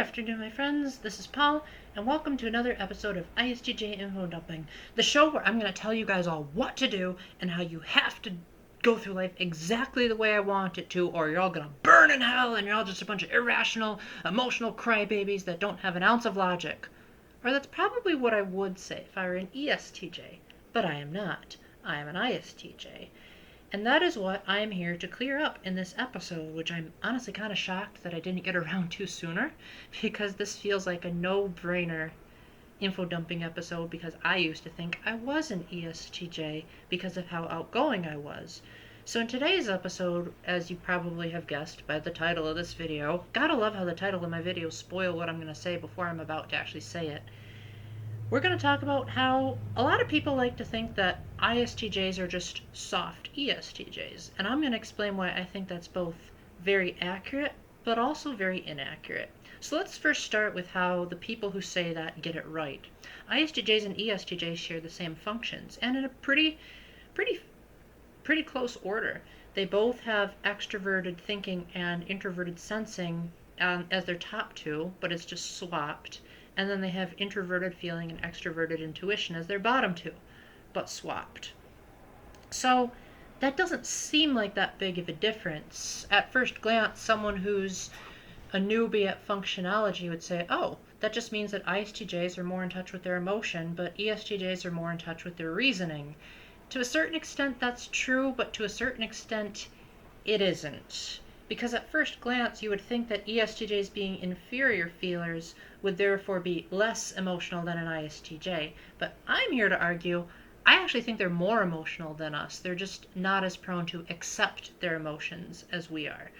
afternoon, my friends. This is Paul, and welcome to another episode of ISTJ Info Dumping, the show where I'm going to tell you guys all what to do and how you have to go through life exactly the way I want it to, or you're all going to burn in hell and you're all just a bunch of irrational, emotional crybabies that don't have an ounce of logic. Or that's probably what I would say if I were an ESTJ, but I am not. I am an ISTJ. And that is what I'm here to clear up in this episode, which I'm honestly kind of shocked that I didn't get around to sooner, because this feels like a no-brainer info dumping episode, because I used to think I was an ESTJ because of how outgoing I was. So in today's episode, as you probably have guessed by the title of this video, gotta love how the title of my videos spoil what I'm going to say before I'm about to actually say it. We're going to talk about how a lot of people like to think that ISTJs are just soft ESTJs, and I'm going to explain why I think that's both very accurate, but also very inaccurate. So let's first start with how the people who say that get it right. ISTJs and ESTJs share the same functions, and in a pretty close order. They both have extroverted thinking and introverted sensing as their top two, but it's just swapped. And then they have introverted feeling and extroverted intuition as their bottom two, but swapped. So that doesn't seem like that big of a difference. At first glance, someone who's a newbie at functionology would say, oh, that just means that ISTJs are more in touch with their emotion, but ESTJs are more in touch with their reasoning. To a certain extent, that's true, but to a certain extent, it isn't. Because at first glance, you would think that ESTJs being inferior feelers would therefore be less emotional than an ISTJ. But I'm here to argue, I actually think they're more emotional than us. They're just not as prone to accept their emotions as we are.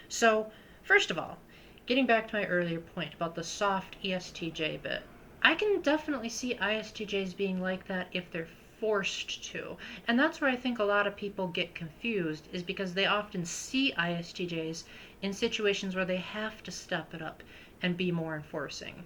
So, first of all, getting back to my earlier point about the soft ESTJ bit, I can definitely see ISTJs being like that if they're forced to. And that's where I think a lot of people get confused, is because they often see ISTJs in situations where they have to step it up and be more enforcing.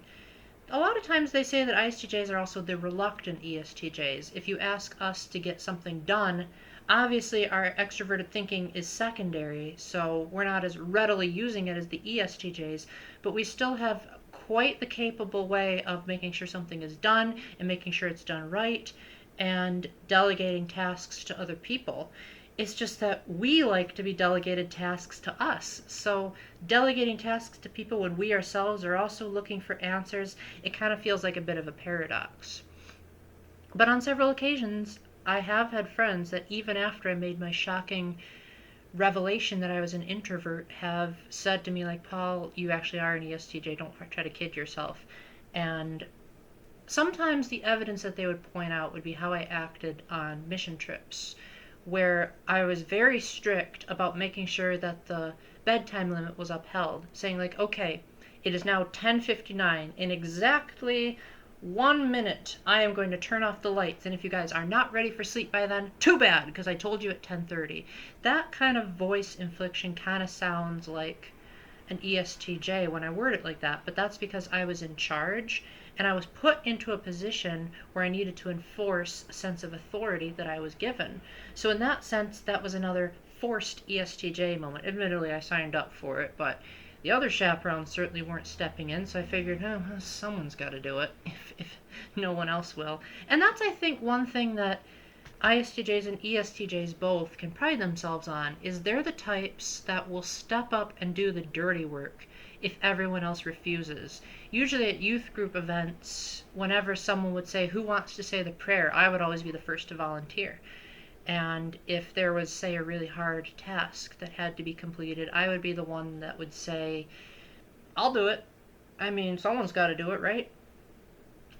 A lot of times they say that ISTJs are also the reluctant ESTJs. If you ask us to get something done, obviously our extroverted thinking is secondary, so we're not as readily using it as the ESTJs, but we still have quite the capable way of making sure something is done and making sure it's done right, and delegating tasks to other people. It's just that we like to be delegated tasks to us. So delegating tasks to people when we ourselves are also looking for answers, it kind of feels like a bit of a paradox. But on several occasions, I have had friends that even after I made my shocking revelation that I was an introvert have said to me like, Paul, you actually are an ESTJ, don't try to kid yourself. And sometimes the evidence that they would point out would be how I acted on mission trips, where I was very strict about making sure that the bedtime limit was upheld, saying like, okay, it is now 10:59. In exactly 1 minute, I am going to turn off the lights, and if you guys are not ready for sleep by then, too bad, because I told you at 10:30. That kind of voice inflection kind of sounds like an ESTJ when I word it like that, but that's because I was in charge and I was put into a position where I needed to enforce a sense of authority that I was given. So in that sense, that was another forced ESTJ moment. Admittedly, I signed up for it, but the other chaperones certainly weren't stepping in, so I figured, oh, someone's got to do it if no one else will. And that's, I think, one thing that ISTJs and ESTJs both can pride themselves on, is they're the types that will step up and do the dirty work if everyone else refuses. Usually at youth group events, whenever someone would say, who wants to say the prayer, I would always be the first to volunteer. And if there was, say, a really hard task that had to be completed, I would be the one that would say, I'll do it. I mean, someone's got to do it, right?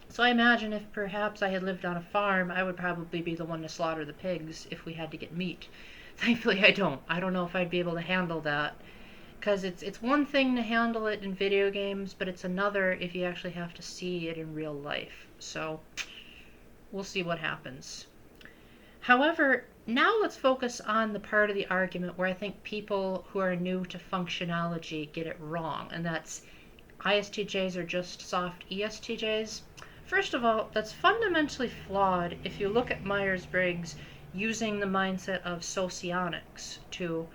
So I imagine if perhaps I had lived on a farm, I would probably be the one to slaughter the pigs if we had to get meat. Thankfully, I don't. I don't know if I'd be able to handle that. Because it's one thing to handle it in video games, but it's another if you actually have to see it in real life. So we'll see what happens. However, now let's focus on the part of the argument where I think people who are new to functionology get it wrong, and that's ISTJs are just soft ESTJs. First of all, that's fundamentally flawed if you look at Myers-Briggs using the mindset of socionics to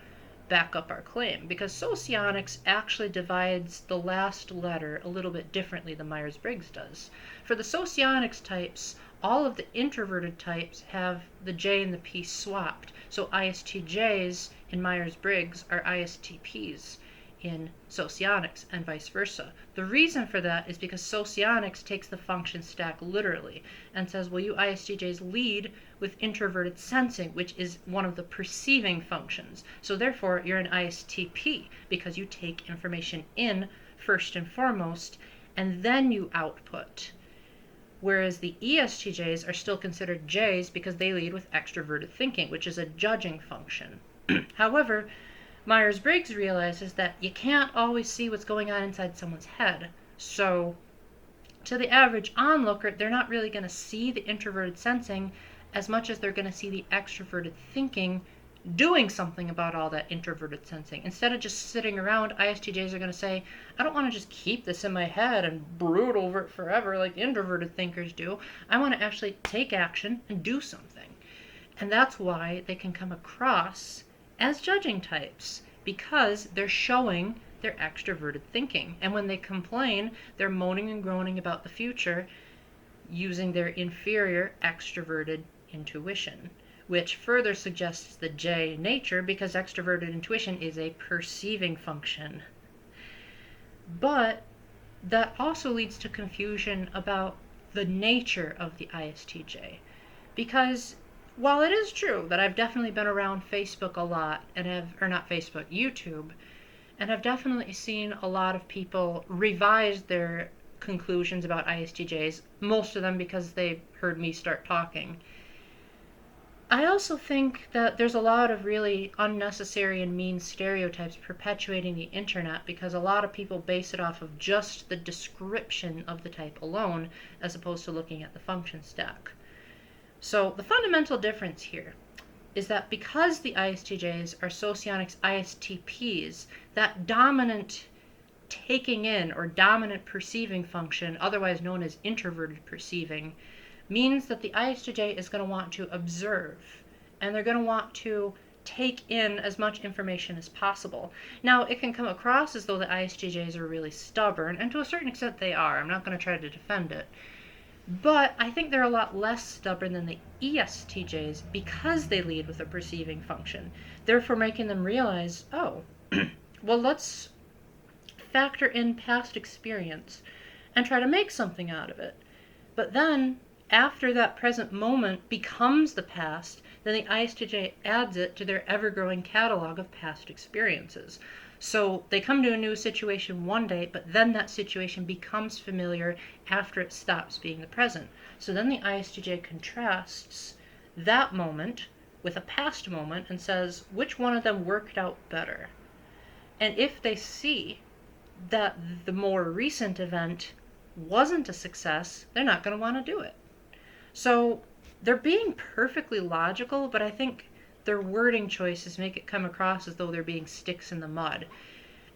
back up our claim, because socionics actually divides the last letter a little bit differently than Myers-Briggs does. For the socionics types, all of the introverted types have the J and the P swapped. So ISTJs in Myers-Briggs are ISTPs in socionics and vice versa. The reason for that is because socionics takes the function stack literally and says, well, you ISTJs lead with introverted sensing, which is one of the perceiving functions. So therefore, you're an ISTP because you take information in first and foremost, and then you output. Whereas the ESTJs are still considered Js because they lead with extroverted thinking, which is a judging function. However, Myers-Briggs realizes that you can't always see what's going on inside someone's head. So to the average onlooker, they're not really going to see the introverted sensing as much as they're going to see the extroverted thinking doing something about all that introverted sensing. Instead of just sitting around, ISTJs are going to say, I don't want to just keep this in my head and brood over it forever like introverted thinkers do. I want to actually take action and do something. And that's why they can come across as judging types, because they're showing their extroverted thinking. And when they complain, they're moaning and groaning about the future using their inferior extroverted intuition, which further suggests the J nature because extroverted intuition is a perceiving function. But that also leads to confusion about the nature of the ISTJ, because while it is true that I've definitely been around Facebook a lot YouTube, and I've definitely seen a lot of people revise their conclusions about ISTJs, most of them because they heard me start talking. I also think that there's a lot of really unnecessary and mean stereotypes perpetuating the internet because a lot of people base it off of just the description of the type alone as opposed to looking at the function stack. So the fundamental difference here is that because the ISTJs are socionics ISTPs, that dominant taking in or dominant perceiving function, otherwise known as introverted perceiving, means that the ISTJ is going to want to observe, and they're going to want to take in as much information as possible. Now, it can come across as though the ISTJs are really stubborn, and to a certain extent they are. I'm not going to try to defend it. But I think they're a lot less stubborn than the ESTJs because they lead with a perceiving function, therefore making them realize, oh, well, let's factor in past experience and try to make something out of it. But then, after that present moment becomes the past, then the ISTJ adds it to their ever-growing catalog of past experiences. So they come to a new situation one day, but then that situation becomes familiar after it stops being the present. So then the ISTJ contrasts that moment with a past moment and says, which one of them worked out better? And if they see that the more recent event wasn't a success, they're not going to want to do it. So they're being perfectly logical, but I think their wording choices make it come across as though they're being sticks in the mud.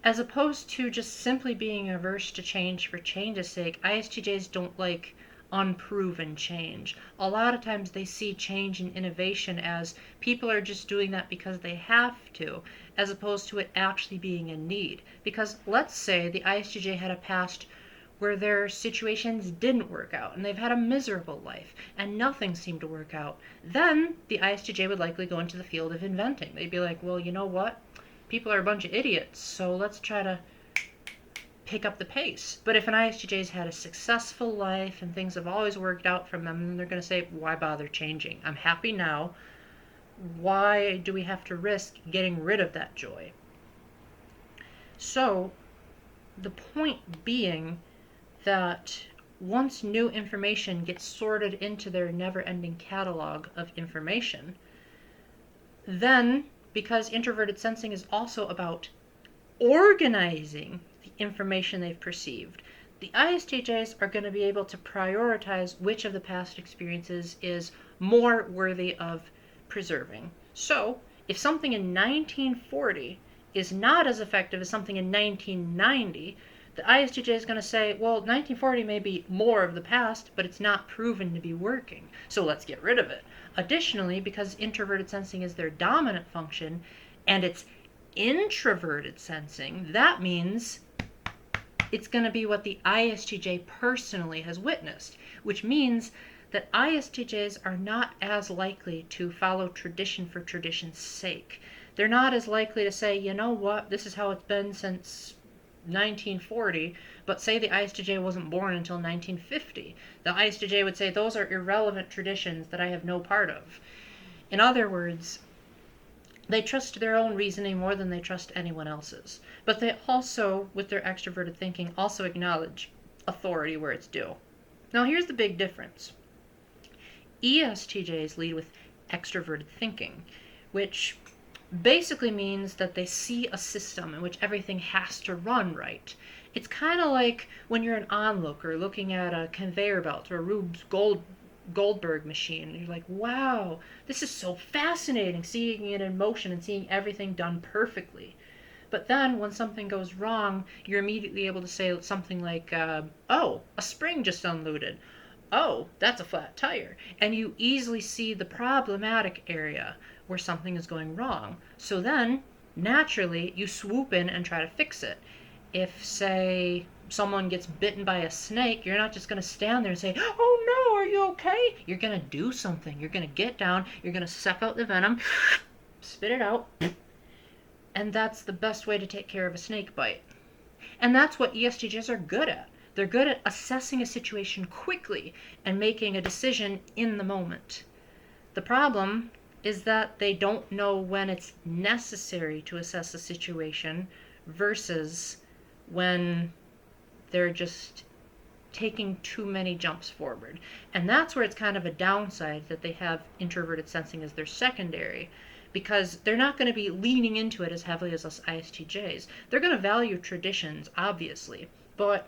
As opposed to just simply being averse to change for change's sake, ISTJs don't like unproven change. A lot of times they see change and innovation as people are just doing that because they have to, as opposed to it actually being a need. Because let's say the ISTJ had a past where their situations didn't work out and they've had a miserable life and nothing seemed to work out. Then the ISTJ would likely go into the field of inventing. They'd be like, well, you know what? People are a bunch of idiots, so let's try to pick up the pace. But if an ISTJ's had a successful life and things have always worked out for them, then they're going to say, why bother changing? I'm happy now. Why do we have to risk getting rid of that joy? So the point being that once new information gets sorted into their never-ending catalog of information, then, because introverted sensing is also about organizing the information they've perceived, the ISTJs are going to be able to prioritize which of the past experiences is more worthy of preserving. So, if something in 1940 is not as effective as something in 1990, the ISTJ is going to say, well, 1940 may be more of the past, but it's not proven to be working, so let's get rid of it. Additionally, because introverted sensing is their dominant function, and it's introverted sensing, that means it's going to be what the ISTJ personally has witnessed, which means that ISTJs are not as likely to follow tradition for tradition's sake. They're not as likely to say, you know what, this is how it's been since 1940, but say the ISTJ wasn't born until 1950. The ISTJ would say those are irrelevant traditions that I have no part of. In other words, they trust their own reasoning more than they trust anyone else's. But they also, with their extroverted thinking, also acknowledge authority where it's due. Now here's the big difference. ESTJs lead with extroverted thinking, which basically means that they see a system in which everything has to run right. It's kind of like when you're an onlooker looking at a conveyor belt or a Rube Goldberg machine, and you're like, wow, this is so fascinating, seeing it in motion and seeing everything done perfectly. But then when something goes wrong, you're immediately able to say something like, oh, a spring just unloaded. Oh, that's a flat tire. And you easily see the problematic area where something is going wrong. So then, naturally, you swoop in and try to fix it. If, say, someone gets bitten by a snake, you're not just going to stand there and say, oh no, are you okay? You're going to do something. You're going to get down, you're going to suck out the venom, spit it out, and that's the best way to take care of a snake bite. And that's what ESTJs are good at. They're good at assessing a situation quickly and making a decision in the moment. The problem is that they don't know when it's necessary to assess a situation versus when they're just taking too many jumps forward. And that's where it's kind of a downside that they have introverted sensing as their secondary, because they're not going to be leaning into it as heavily as us ISTJs. They're going to value traditions, obviously, but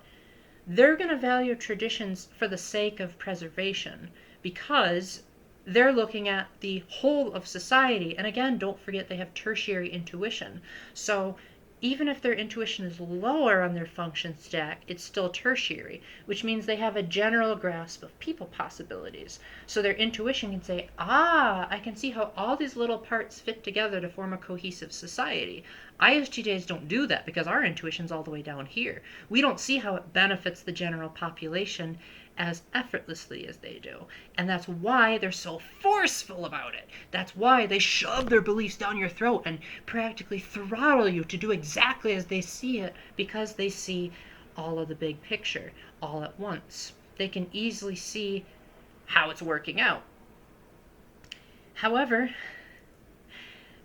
they're going to value traditions for the sake of preservation, because they're looking at the whole of society. And again, don't forget they have tertiary intuition. So even if their intuition is lower on their function stack, it's still tertiary, which means they have a general grasp of people possibilities. So their intuition can say, I can see how all these little parts fit together to form a cohesive society. ISTJs don't do that because our intuition's all the way down here. We don't see how it benefits the general population as effortlessly as they do. And that's why they're so forceful about it. That's why they shove their beliefs down your throat and practically throttle you to do exactly as they see it, because they see all of the big picture all at once. They can easily see how it's working out. However,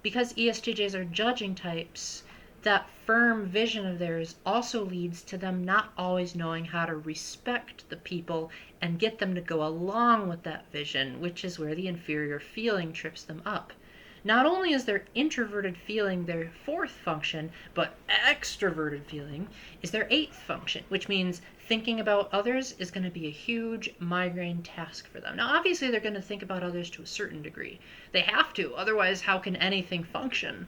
because ESTJs are judging types, that firm vision of theirs also leads to them not always knowing how to respect the people and get them to go along with that vision, which is where the inferior feeling trips them up. Not only is their introverted feeling their fourth function, but extroverted feeling is their eighth function, which means thinking about others is going to be a huge migraine task for them. Now, obviously, they're going to think about others to a certain degree. They have to, otherwise, how can anything function?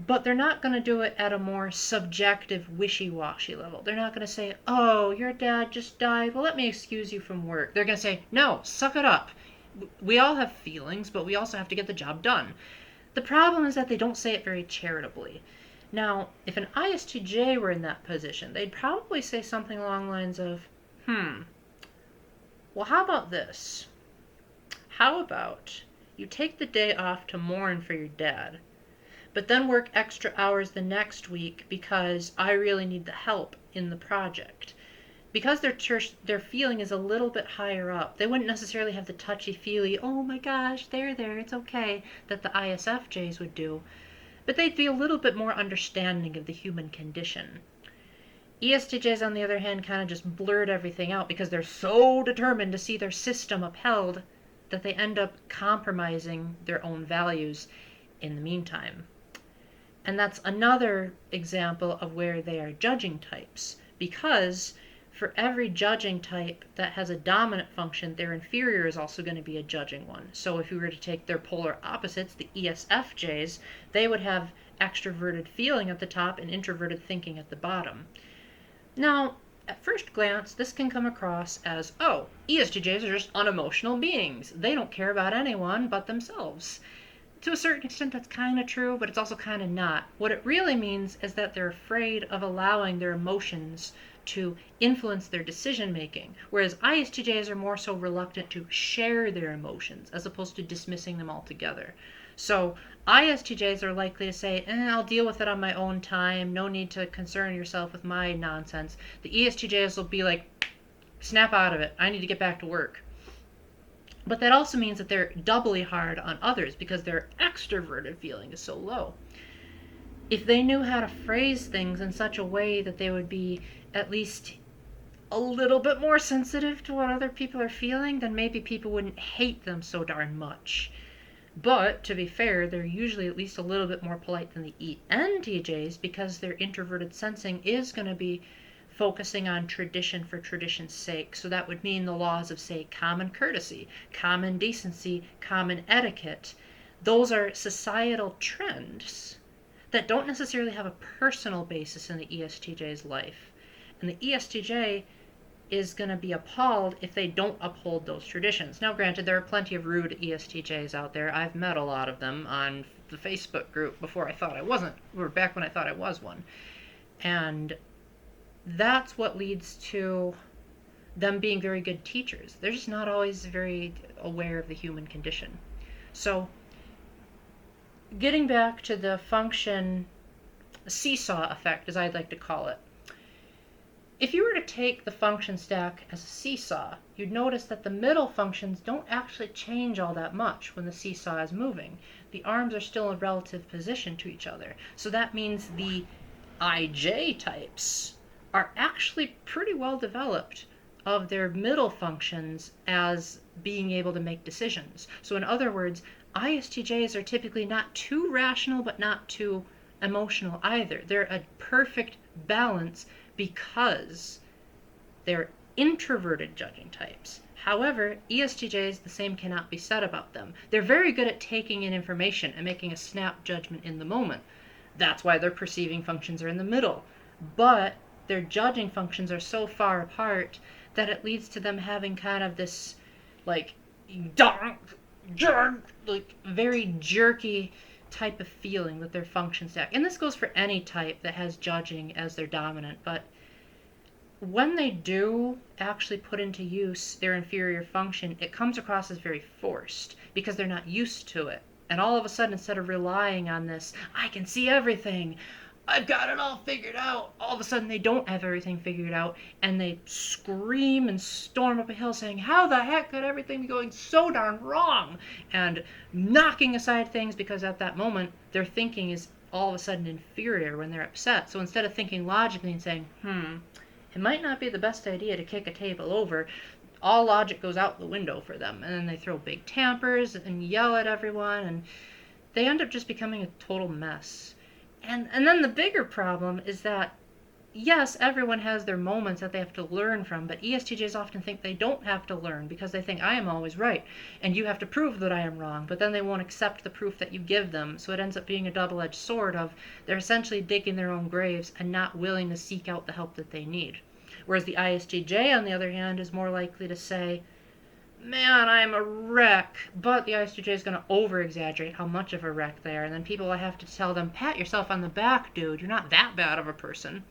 But they're not going to do it at a more subjective, wishy-washy level. They're not going to say, oh, your dad just died, well, let me excuse you from work. They're going to say, no, suck it up. We all have feelings, but we also have to get the job done. The problem is that they don't say it very charitably. Now, if an ISTJ were in that position, they'd probably say something along the lines of, well, how about this? How about you take the day off to mourn for your dad, but then work extra hours the next week because I really need the help in the project. Because their feeling is a little bit higher up, they wouldn't necessarily have the touchy-feely, oh my gosh, there, it's okay, that the ISFJs would do, but they'd be a little bit more understanding of the human condition. ESTJs, on the other hand, kind of just blurt everything out because they're so determined to see their system upheld that they end up compromising their own values in the meantime. And that's another example of where they are judging types, because for every judging type that has a dominant function, their inferior is also going to be a judging one. So if we were to take their polar opposites, the ESFJs, they would have extroverted feeling at the top and introverted thinking at the bottom. Now, at first glance, this can come across as, oh, ESTJs are just unemotional beings. They don't care about anyone but themselves. to a certain extent, that's kind of true, but it's also kind of not. What it really means is that they're afraid of allowing their emotions to influence their decision making, whereas ISTJs are more so reluctant to share their emotions as opposed to dismissing them altogether. So ISTJs are likely to say, I'll deal with it on my own time, no need to concern yourself with my nonsense. The ESTJs will be like, snap out of it, I need to get back to work. But that also means that they're doubly hard on others because their extroverted feeling is so low. If they knew how to phrase things in such a way that they would be at least a little bit more sensitive to what other people are feeling, then maybe people wouldn't hate them so darn much. But, to be fair, they're usually at least a little bit more polite than the ENTJs because their introverted sensing is going to be focusing on tradition for tradition's sake. So that would mean the laws of, say, common courtesy, common decency, common etiquette. Those are societal trends that don't necessarily have a personal basis in the ESTJ's life. And the ESTJ is going to be appalled if they don't uphold those traditions. Now, granted, there are plenty of rude ESTJs out there. I've met a lot of them on the Facebook group before I thought I wasn't, or back when I thought I was one. And that's what leads to them being very good teachers. They're just not always very aware of the human condition. So, getting back to the function seesaw effect, as I'd like to call it. If you were to take the function stack as a seesaw, you'd notice that the middle functions don't actually change all that much when the seesaw is moving. The arms are still in relative position to each other. So that means the IJ types are actually pretty well developed of their middle functions as being able to make decisions. So in other words, ISTJs are typically not too rational but not too emotional either. They're a perfect balance because they're introverted judging types. However, ESTJs, the same cannot be said about them. They're very good at taking in information and making a snap judgment in the moment. That's why their perceiving functions are in the middle. But their judging functions are so far apart that it leads to them having kind of this like very jerky type of feeling with their function stack. And this goes for any type that has judging as their dominant, but when they do actually put into use their inferior function, it comes across as very forced because they're not used to it. And all of a sudden, instead of relying on this, I can see everything, I've got it all figured out, all of a sudden they don't have everything figured out, and they scream and storm up a hill saying, how the heck could everything be going so darn wrong? And knocking aside things because at that moment, their thinking is all of a sudden inferior when they're upset. So instead of thinking logically and saying, it might not be the best idea to kick a table over, all logic goes out the window for them. And then they throw big tampers and yell at everyone, and they end up just becoming a total mess. And then the bigger problem is that, yes, everyone has their moments that they have to learn from, but ESTJs often think they don't have to learn because they think I am always right, and you have to prove that I am wrong, but then they won't accept the proof that you give them, so it ends up being a double-edged sword of they're essentially digging their own graves and not willing to seek out the help that they need. Whereas the ISTJ, on the other hand, is more likely to say, man, I'm a wreck, but the ISTJ is going to over-exaggerate how much of a wreck they are, and then people will have to tell them, pat yourself on the back, dude, you're not that bad of a person.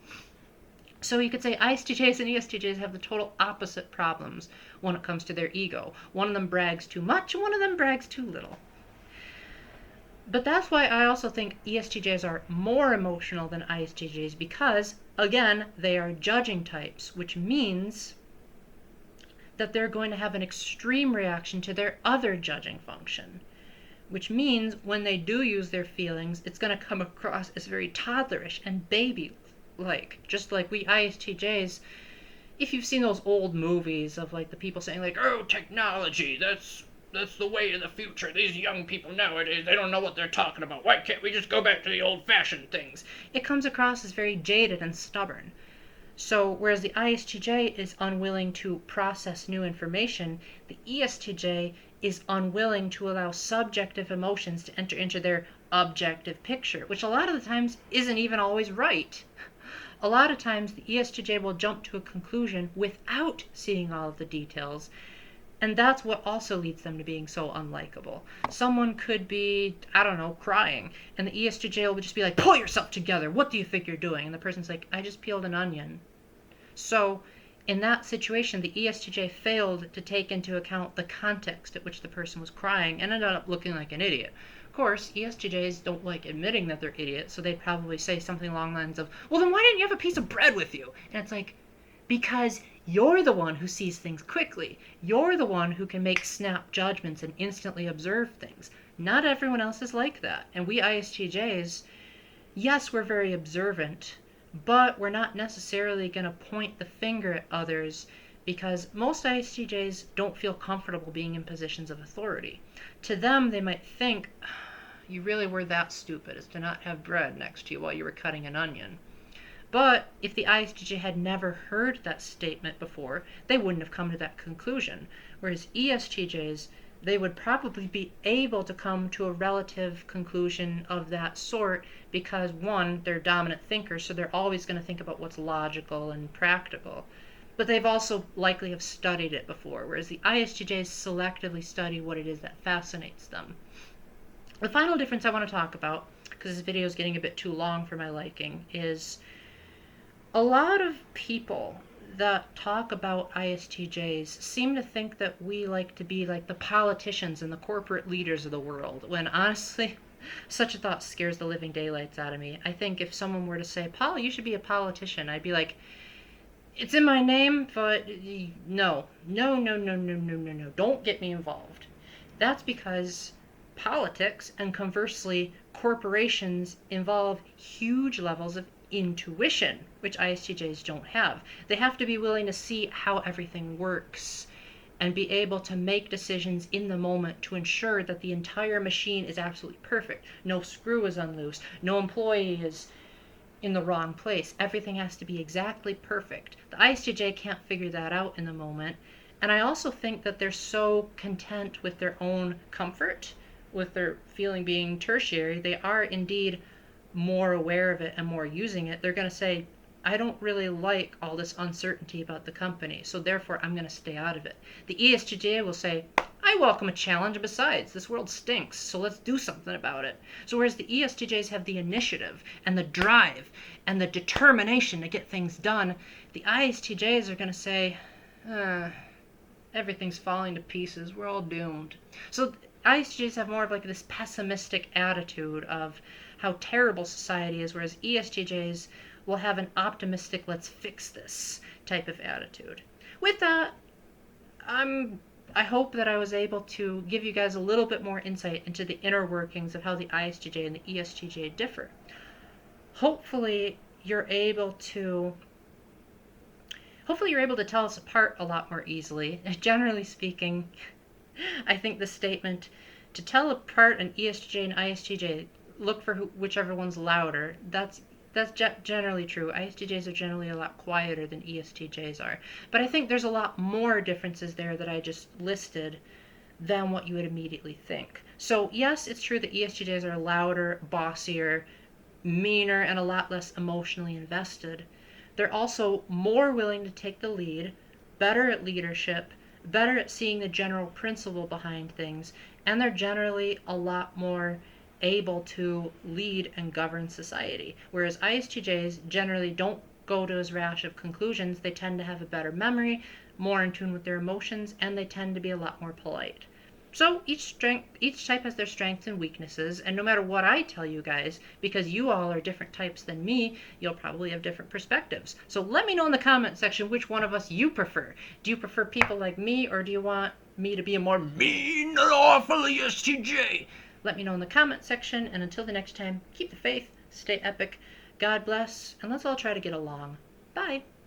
So you could say ISTJs and ESTJs have the total opposite problems when it comes to their ego. One of them brags too much, and one of them brags too little. But that's why I also think ESTJs are more emotional than ISTJs because, again, they are judging types, which means that they're going to have an extreme reaction to their other judging function, which means when they do use their feelings, it's going to come across as very toddlerish and baby-like, just like we ISTJs. If you've seen those old movies of like the people saying like, oh, technology, that's the way of the future. These young people nowadays, they don't know what they're talking about. Why can't we just go back to the old-fashioned things? It comes across as very jaded and stubborn. So, whereas the ISTJ is unwilling to process new information, the ESTJ is unwilling to allow subjective emotions to enter into their objective picture, which a lot of the times isn't even always right. A lot of times, the ESTJ will jump to a conclusion without seeing all of the details, And that's what also leads them to being so unlikable. Someone could be, I don't know, crying, and the ESTJ will just be like, pull yourself together. What do you think you're doing? And the person's like, I just peeled an onion. So in that situation, the ESTJ failed to take into account the context at which the person was crying and ended up looking like an idiot. Of course, ESTJs don't like admitting that they're idiots, so they'd probably say something along the lines of, well, then why didn't you have a piece of bread with you? And it's like, because you're the one who sees things quickly. You're the one who can make snap judgments and instantly observe things. Not everyone else is like that. And we ISTJs, yes, we're very observant, but we're not necessarily going to point the finger at others because most ISTJs don't feel comfortable being in positions of authority. To them, they might think, you really were that stupid as to not have bread next to you while you were cutting an onion. But if the ISTJ had never heard that statement before, they wouldn't have come to that conclusion. Whereas ESTJs, they would probably be able to come to a relative conclusion of that sort because, one, they're dominant thinkers, so they're always going to think about what's logical and practical. But they've also likely have studied it before, whereas the ISTJs selectively study what it is that fascinates them. The final difference I want to talk about, because this video is getting a bit too long for my liking, is a lot of people that talk about ISTJs seem to think that we like to be like the politicians and the corporate leaders of the world, when honestly, such a thought scares the living daylights out of me. I think if someone were to say, Paul, you should be a politician, I'd be like, it's in my name, but no, no, no, no, no, no, no, no, don't get me involved. That's because politics and conversely corporations involve huge levels of intuition, which ISTJs don't have. They have to be willing to see how everything works and be able to make decisions in the moment to ensure that the entire machine is absolutely perfect. No screw is unloosed. No employee is in the wrong place. Everything has to be exactly perfect. The ISTJ can't figure that out in the moment. And I also think that they're so content with their own comfort, with their feeling being tertiary, they are indeed more aware of it and more using it. They're going to say, I don't really like all this uncertainty about the company, so therefore I'm going to stay out of it. The ESTJ will say, I welcome a challenge, and besides, this world stinks, so let's do something about it. So whereas the ESTJs have the initiative and the drive and the determination to get things done, the ISTJs are going to say, everything's falling to pieces, we're all doomed. So ISTJs have more of like this pessimistic attitude of how terrible society is, whereas ESTJs will have an optimistic, let's fix this type of attitude. With that, I hope that I was able to give you guys a little bit more insight into the inner workings of how the ISTJ and the ESTJ differ. Hopefully you're able to tell us apart a lot more easily. Generally speaking, I think the statement to tell apart an ESTJ and ISTJ, look for whichever one's louder, that's generally true. ISTJs are generally a lot quieter than ESTJs are. But I think there's a lot more differences there that I just listed than what you would immediately think. So yes, it's true that ESTJs are louder, bossier, meaner, and a lot less emotionally invested. They're also more willing to take the lead, better at leadership, better at seeing the general principle behind things, and they're generally a lot more able to lead and govern society. Whereas ISTJs generally don't go to as rash of conclusions. They tend to have a better memory, more in tune with their emotions, and they tend to be a lot more polite. So each type has their strengths and weaknesses, and no matter what I tell you guys, because you all are different types than me, you'll probably have different perspectives. So let me know in the comment section which one of us you prefer. Do you prefer people like me, or do you want me to be a more mean, awful ESTJ? Let me know in the comment section, and until the next time, keep the faith, stay epic, God bless, and let's all try to get along. Bye!